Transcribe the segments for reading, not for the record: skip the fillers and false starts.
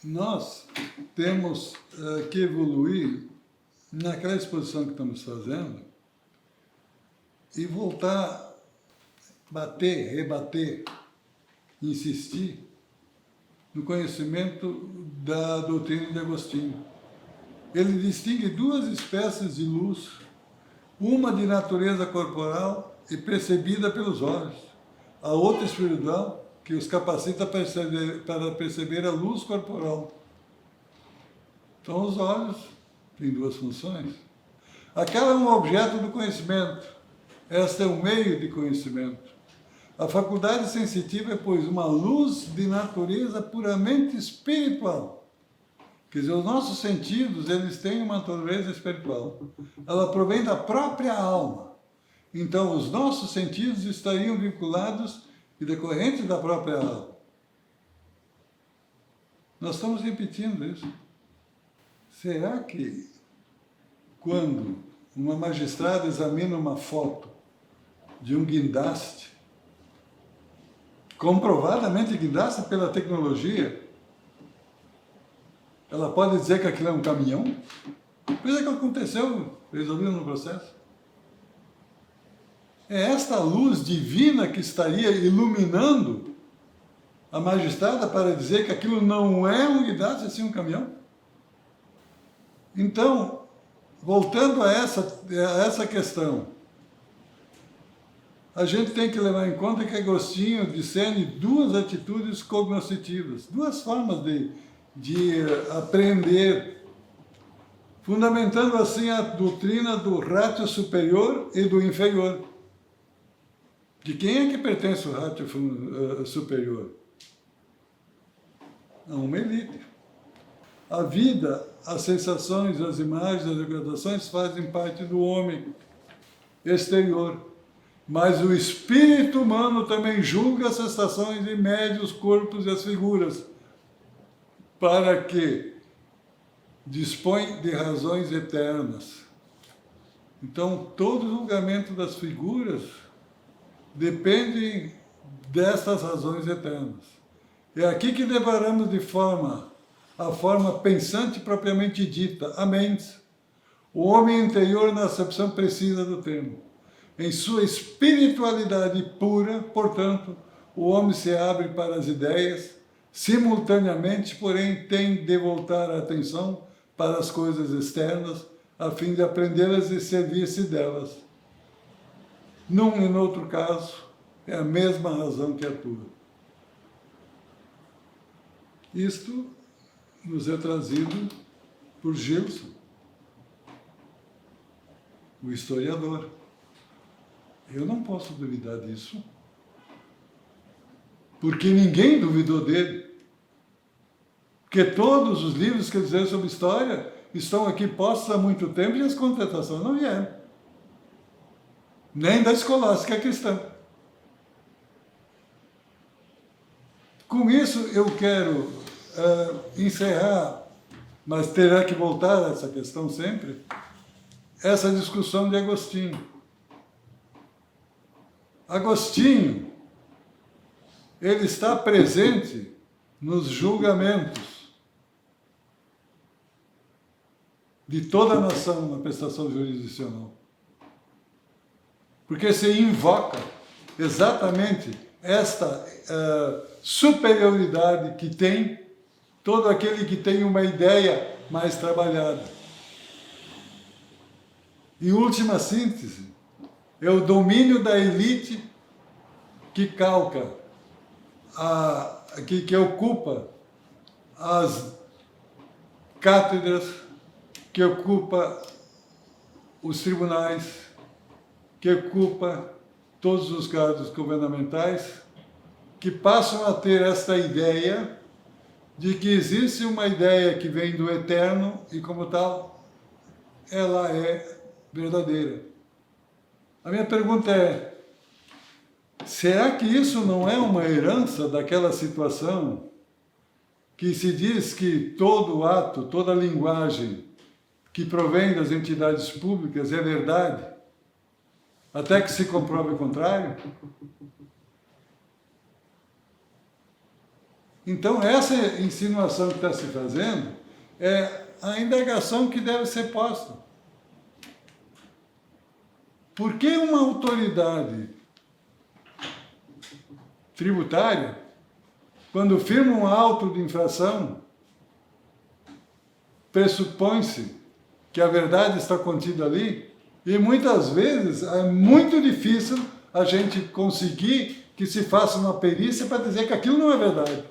Nós temos que evoluir naquela exposição que estamos fazendo e voltar, bater, rebater, insistir no conhecimento da doutrina de Agostinho. Ele distingue duas espécies de luz, uma de natureza corporal e percebida pelos olhos, a outra espiritual, que os capacita para perceber a luz corporal. Então, os olhos têm duas funções. Aquela é um objeto do conhecimento, esta é um meio de conhecimento. A faculdade sensitiva é, pois, uma luz de natureza puramente espiritual. Quer dizer, os nossos sentidos, eles têm uma natureza espiritual. Ela provém da própria alma. Então, os nossos sentidos estariam vinculados e decorrentes da própria alma. Nós estamos repetindo isso. Será que, quando uma magistrada examina uma foto de um guindaste, comprovadamente guindaste pela tecnologia, ela pode dizer que aquilo é um caminhão? Coisa que aconteceu, resolvido no processo. É esta luz divina que estaria iluminando a magistrada para dizer que aquilo não é um guindaste, é sim um caminhão? Então, voltando a essa questão, a gente tem que levar em conta que Agostinho discerne duas atitudes cognoscitivas, duas formas de aprender, fundamentando assim a doutrina do ratio superior e do inferior. De quem é que pertence o ratio superior? A uma elite. A vida, as sensações, as imagens, as recordações fazem parte do homem exterior. Mas o espírito humano também julga as sensações e mede os corpos e as figuras, para que dispõe de razões eternas. Então, todo julgamento das figuras depende dessas razões eternas. É aqui que deparamos a forma pensante propriamente dita, a mente, o homem interior na acepção precisa do termo. Em sua espiritualidade pura, portanto, o homem se abre para as ideias, simultaneamente, porém, tem de voltar a atenção para as coisas externas, a fim de aprendê-las e servir-se delas. Num e no outro caso, é a mesma razão que atua. Isto nos é trazido por Gilson, o historiador. Eu não posso duvidar disso, porque ninguém duvidou dele. Porque todos os livros que dizem sobre história estão aqui postos há muito tempo e as contestações não vieram. Nem da escolástica cristã. Com isso eu quero encerrar, mas terá que voltar a essa questão sempre, essa discussão de Agostinho. Agostinho, ele está presente nos julgamentos de toda a nação na prestação jurisdicional. Porque se invoca exatamente esta superioridade que tem todo aquele que tem uma ideia mais trabalhada. Em última síntese, é o domínio da elite que calca, que ocupa as cátedras, que ocupa os tribunais, que ocupa todos os cargos governamentais, que passam a ter esta ideia de que existe uma ideia que vem do eterno e, como tal, ela é verdadeira. A minha pergunta é, será que isso não é uma herança daquela situação que se diz que todo ato, toda linguagem que provém das entidades públicas é verdade, até que se comprove o contrário? Então, essa insinuação que está se fazendo é a indagação que deve ser posta. Por que uma autoridade tributária, quando firma um auto de infração, pressupõe-se que a verdade está contida ali, e muitas vezes é muito difícil a gente conseguir que se faça uma perícia para dizer que aquilo não é verdade.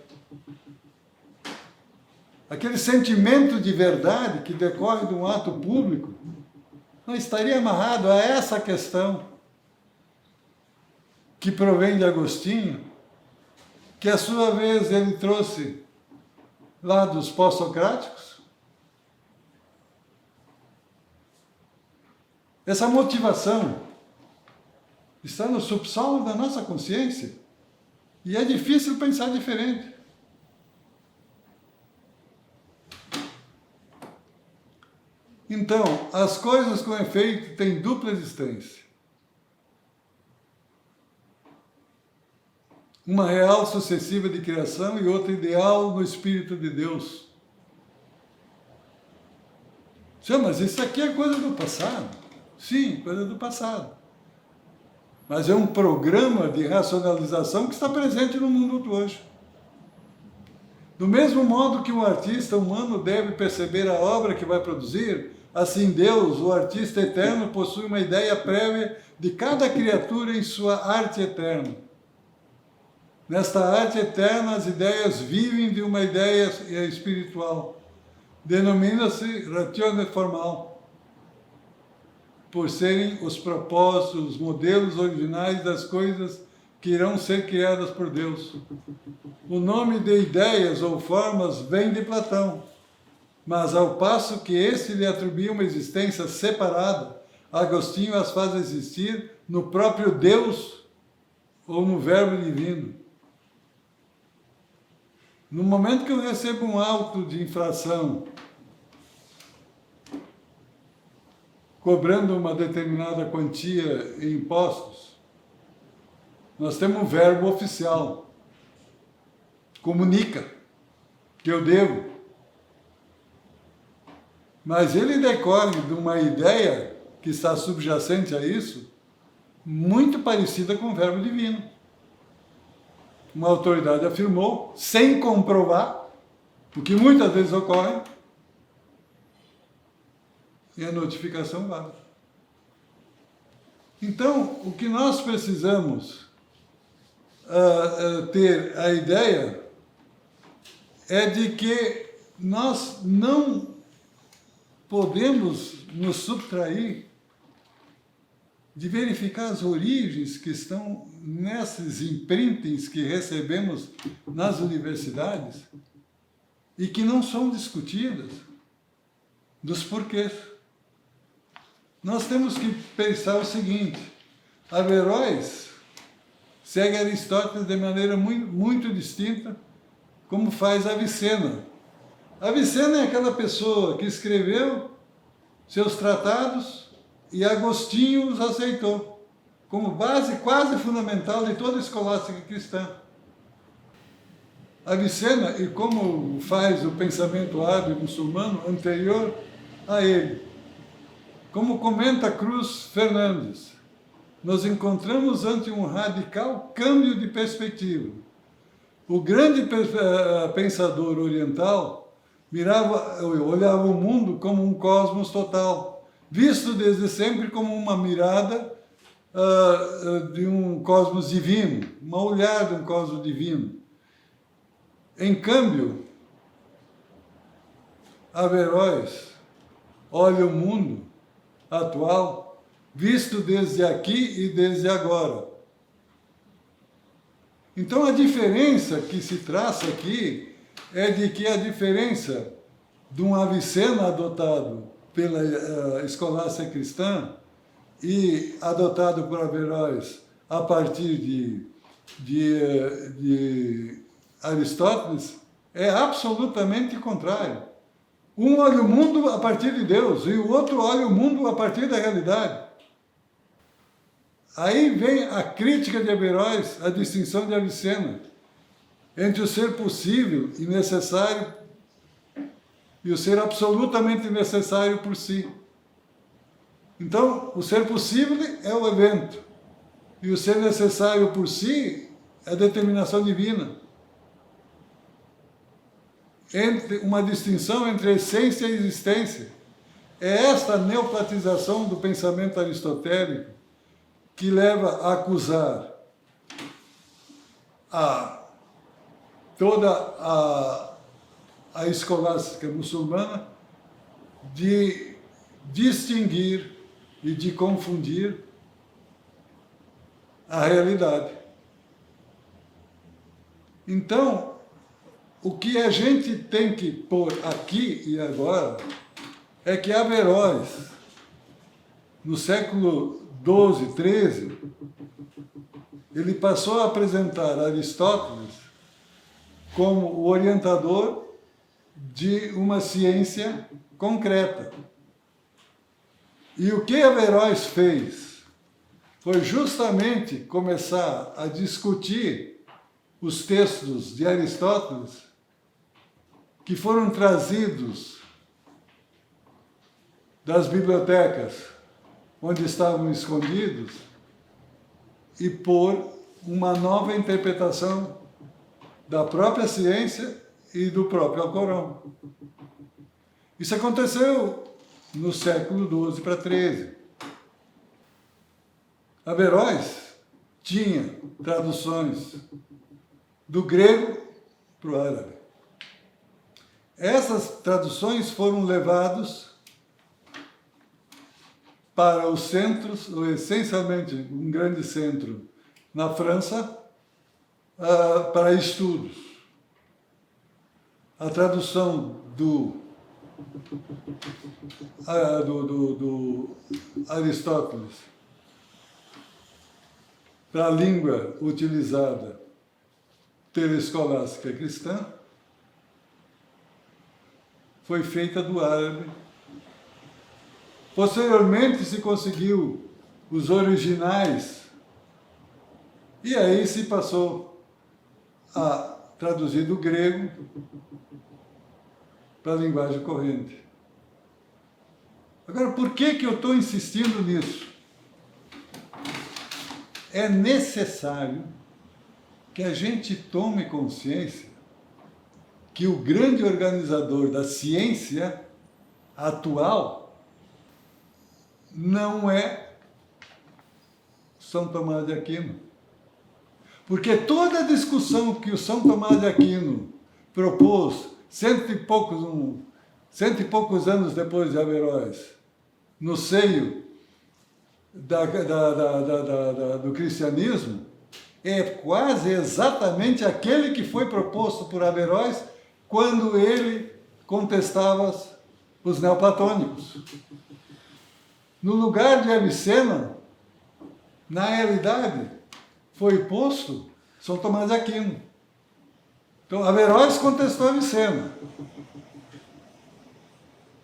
Aquele sentimento de verdade que decorre de um ato público não estaria amarrado a essa questão que provém de Agostinho, que a sua vez ele trouxe lá dos pós-socráticos. Essa motivação está no subsolo da nossa consciência e é difícil pensar diferente. Então, as coisas com efeito têm dupla existência. Uma real sucessiva de criação e outra ideal no Espírito de Deus. Sim, mas isso aqui é coisa do passado. Sim, coisa do passado. Mas é um programa de racionalização que está presente no mundo de hoje. Do mesmo modo que o artista humano deve perceber a obra que vai produzir, assim Deus, o artista eterno, possui uma ideia prévia de cada criatura em sua arte eterna. Nesta arte eterna, as ideias vivem de uma ideia espiritual. Denomina-se ratione formal, por serem os propósitos, os modelos originais das coisas que irão ser criadas por Deus. O nome de ideias ou formas vem de Platão, mas ao passo que este lhe atribui uma existência separada, Agostinho as faz existir no próprio Deus ou no Verbo Divino. No momento que eu recebo um auto de infração, cobrando uma determinada quantia em impostos, nós temos um verbo oficial. Comunica que eu devo. Mas ele decorre de uma ideia que está subjacente a isso, muito parecida com o verbo divino. Uma autoridade afirmou, sem comprovar, o que muitas vezes ocorre, e a notificação vale. Então, o que nós precisamos ter a ideia é de que nós não podemos nos subtrair de verificar as origens que estão nesses imprintings que recebemos nas universidades e que não são discutidas, dos porquês. Nós temos que pensar o seguinte: Averroes segue Aristóteles de maneira muito distinta, como faz Avicena. Avicena é aquela pessoa que escreveu seus tratados e Agostinho os aceitou como base quase fundamental de toda a escolástica cristã. Avicena, e como faz o pensamento árabe muçulmano anterior a ele, como comenta Cruz Fernandes, nos encontramos ante um radical câmbio de perspectiva. O grande pensador oriental olhava o mundo como um cosmos total, visto desde sempre como uma mirada de um cosmos divino, uma olhada de um cosmos divino. Em câmbio, Averroes olha o mundo atual, visto desde aqui e desde agora. Então a diferença que se traça aqui é de que a diferença de um Avicena adotado pela escolástica cristã e adotado por Averroes a partir de Aristóteles é absolutamente contrário. Um olha o mundo a partir de Deus e o outro olha o mundo a partir da realidade. Aí vem a crítica de Averroes, a distinção de Avicena. entre o ser possível e necessário e o ser absolutamente necessário por si. Então, o ser possível é o evento, e o ser necessário por si é a determinação divina. Entre uma distinção entre essência e existência. É esta neoplatização do pensamento aristotélico que leva a acusar toda a escolástica muçulmana de distinguir e de confundir a realidade. Então, o que a gente tem que pôr aqui e agora é que Averroes, no século XII, XIII, ele passou a apresentar Aristóteles como o orientador de uma ciência concreta. E o que Averroes fez foi justamente começar a discutir os textos de Aristóteles que foram trazidos das bibliotecas onde estavam escondidos e por uma nova interpretação da própria ciência e do próprio Alcorão. Isso aconteceu no século XII para XIII. Averroes tinha traduções do grego para o árabe. Essas traduções foram levadas para os centros, ou essencialmente um grande centro na França, para estudos. A tradução do Aristóteles para a língua utilizada pela escolástica cristã foi feita do árabe. Posteriormente se conseguiu os originais e aí se passou a traduzir do grego para a linguagem corrente. Agora, por que eu estou insistindo nisso? É necessário que a gente tome consciência que o grande organizador da ciência atual não é São Tomás de Aquino. Porque toda a discussão que o São Tomás de Aquino propôs cento e poucos anos depois de Averroes, no seio do cristianismo, é quase exatamente aquele que foi proposto por Averroes quando ele contestava os neoplatônicos. No lugar de Avicena, na realidade, foi posto São Tomás de Aquino. Então, Averroes contestou Avicena.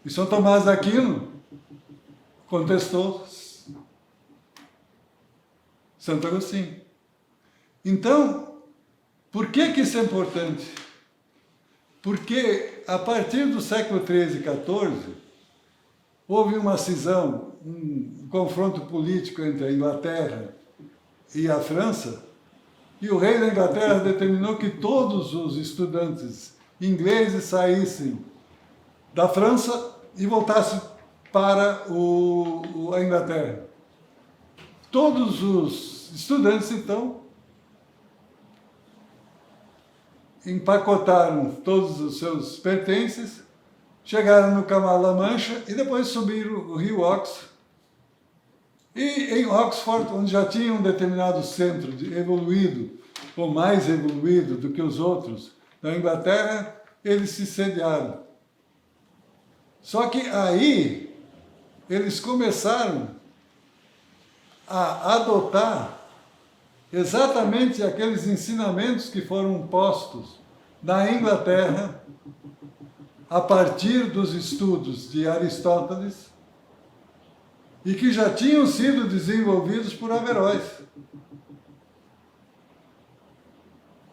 E São Tomás de Aquino contestou Santo Agostinho. Então, por que isso é importante? Porque a partir do século XIII e XIV, houve uma cisão, um confronto político entre a Inglaterra e a França, e o rei da Inglaterra determinou que todos os estudantes ingleses saíssem da França e voltassem para a Inglaterra. Todos os estudantes, então, empacotaram todos os seus pertences, chegaram no Canal da Mancha e depois subiram o rio Ox. E em Oxford, onde já tinha um determinado centro evoluído, ou mais evoluído do que os outros da Inglaterra, eles se sediaram. Só que aí eles começaram a adotar exatamente aqueles ensinamentos que foram postos na Inglaterra a partir dos estudos de Aristóteles e que já tinham sido desenvolvidos por Averroes.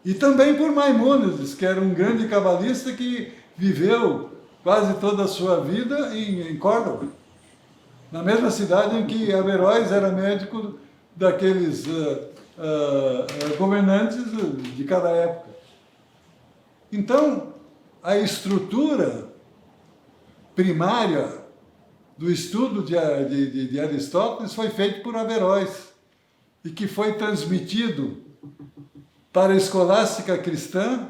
E também por Maimônides, que era um grande cabalista que viveu quase toda a sua vida em Córdoba, na mesma cidade em que Averroes era médico daqueles governantes de cada época. Então, a estrutura primária do estudo de Aristóteles foi feita por Averroes e que foi transmitido para a escolástica cristã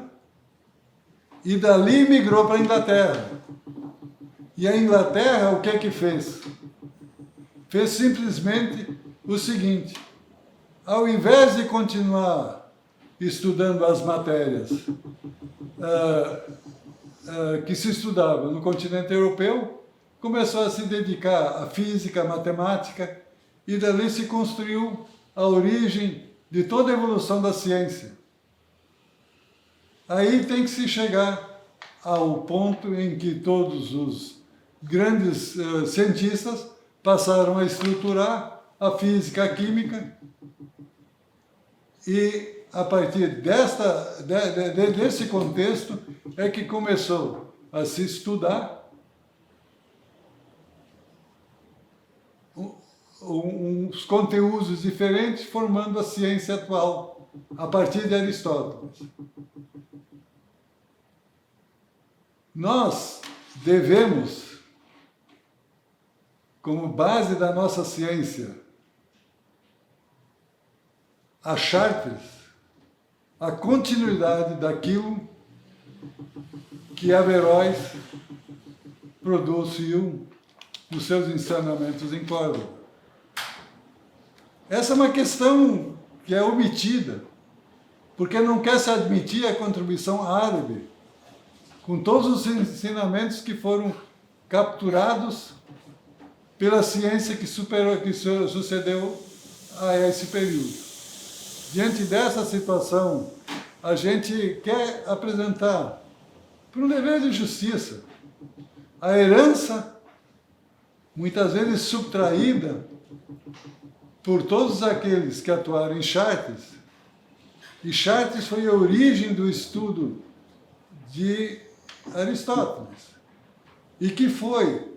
e dali migrou para a Inglaterra. E a Inglaterra o que fez? Fez simplesmente o seguinte: ao invés de continuar estudando as matérias que se estudavam no continente europeu, começou a se dedicar à física, à matemática, e dali se construiu a origem de toda a evolução da ciência. Aí tem que se chegar ao ponto em que todos os grandes cientistas passaram a estruturar a física, a química, e a partir desse contexto é que começou a se estudar uns conteúdos diferentes, formando a ciência atual, a partir de Aristóteles. Nós devemos, como base da nossa ciência, a Chartres, a continuidade daquilo que Averroes produziu nos seus ensinamentos em Córdoba. Essa é uma questão que é omitida, porque não quer se admitir a contribuição árabe, com todos os ensinamentos que foram capturados pela ciência que sucedeu a esse período. Diante dessa situação, a gente quer apresentar, por um dever de justiça, a herança, muitas vezes subtraída por todos aqueles que atuaram em Chartres, e Chartres foi a origem do estudo de Aristóteles, e que foi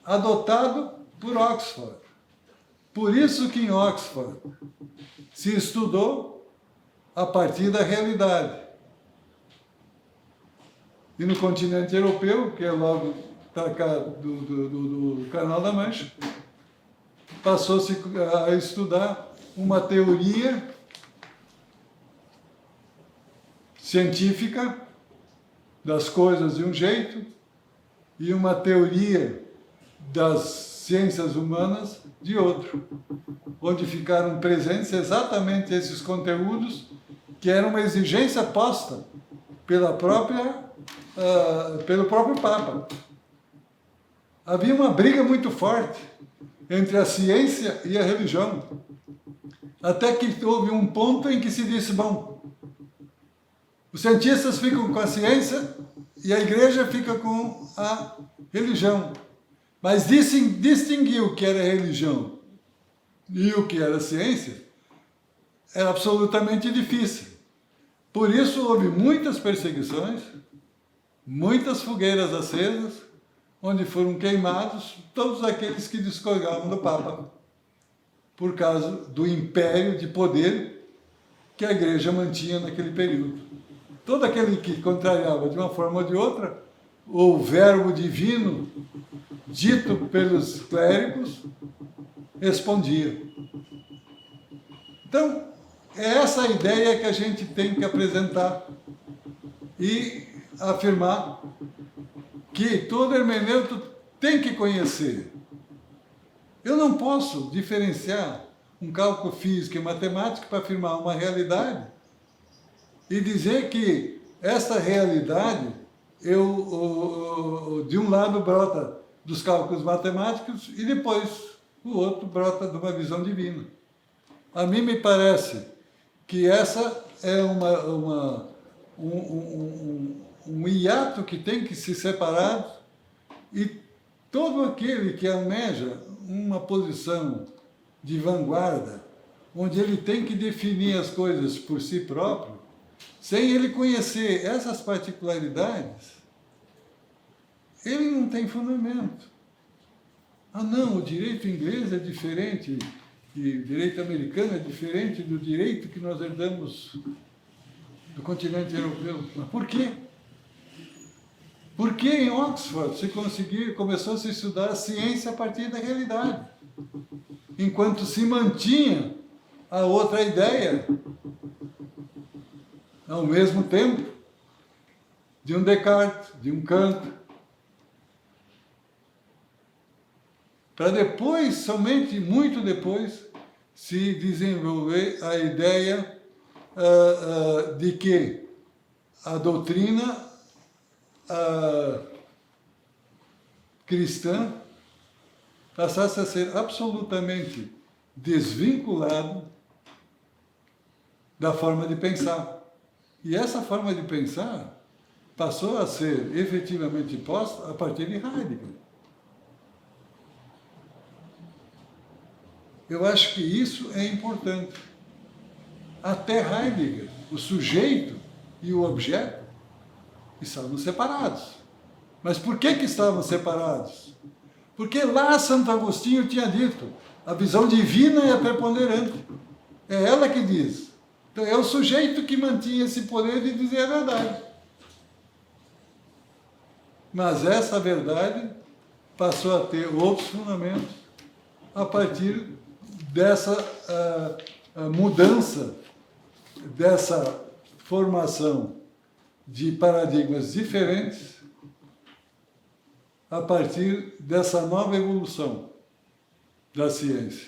adotado por Oxford. Por isso que em Oxford se estudou a partir da realidade. E no continente europeu, que é logo para cá do Canal da Mancha, passou-se a estudar uma teoria científica das coisas de um jeito e uma teoria das ciências humanas de outro, onde ficaram presentes exatamente esses conteúdos que eram uma exigência posta pelo próprio Papa. Havia uma briga muito forte entre a ciência e a religião, até que houve um ponto em que se disse, bom, os cientistas ficam com a ciência e a igreja fica com a religião. Mas distinguir o que era religião e o que era ciência era absolutamente difícil. Por isso houve muitas perseguições, muitas fogueiras acesas, onde foram queimados todos aqueles que discordavam do Papa, por causa do império de poder que a igreja mantinha naquele período. Todo aquele que contrariava de uma forma ou de outra o verbo divino dito pelos clérigos respondia. Então, é essa a ideia que a gente tem que apresentar e afirmar que todo hermeneuta tem que conhecer. Eu não posso diferenciar um cálculo físico e matemático para afirmar uma realidade e dizer que essa realidade, de um lado brota dos cálculos matemáticos e depois o outro brota de uma visão divina. A mim me parece que essa é um hiato que tem que se separar, e todo aquele que almeja uma posição de vanguarda, onde ele tem que definir as coisas por si próprio, Sem ele conhecer essas particularidades, ele não tem fundamento. Ah, não, o direito inglês é diferente, e o direito americano é diferente do direito que nós herdamos do continente europeu. Mas por quê? Por que em Oxford começou a se estudar a ciência a partir da realidade? Enquanto se mantinha a outra ideia, ao mesmo tempo, de um Descartes, de um Kant, para depois, somente muito depois, se desenvolver a ideia de que a doutrina cristã passasse a ser absolutamente desvinculado da forma de pensar. E essa forma de pensar passou a ser efetivamente posta a partir de Heidegger. Eu acho que isso é importante. Até Heidegger, o sujeito e o objeto estavam separados. Mas por que estavam separados? Porque lá Santo Agostinho tinha dito, a visão divina é preponderante. É ela que diz. Então é o sujeito que mantinha esse poder de dizer a verdade. Mas essa verdade passou a ter outros fundamentos a partir dessa mudança, dessa formação de paradigmas diferentes a partir dessa nova evolução da ciência.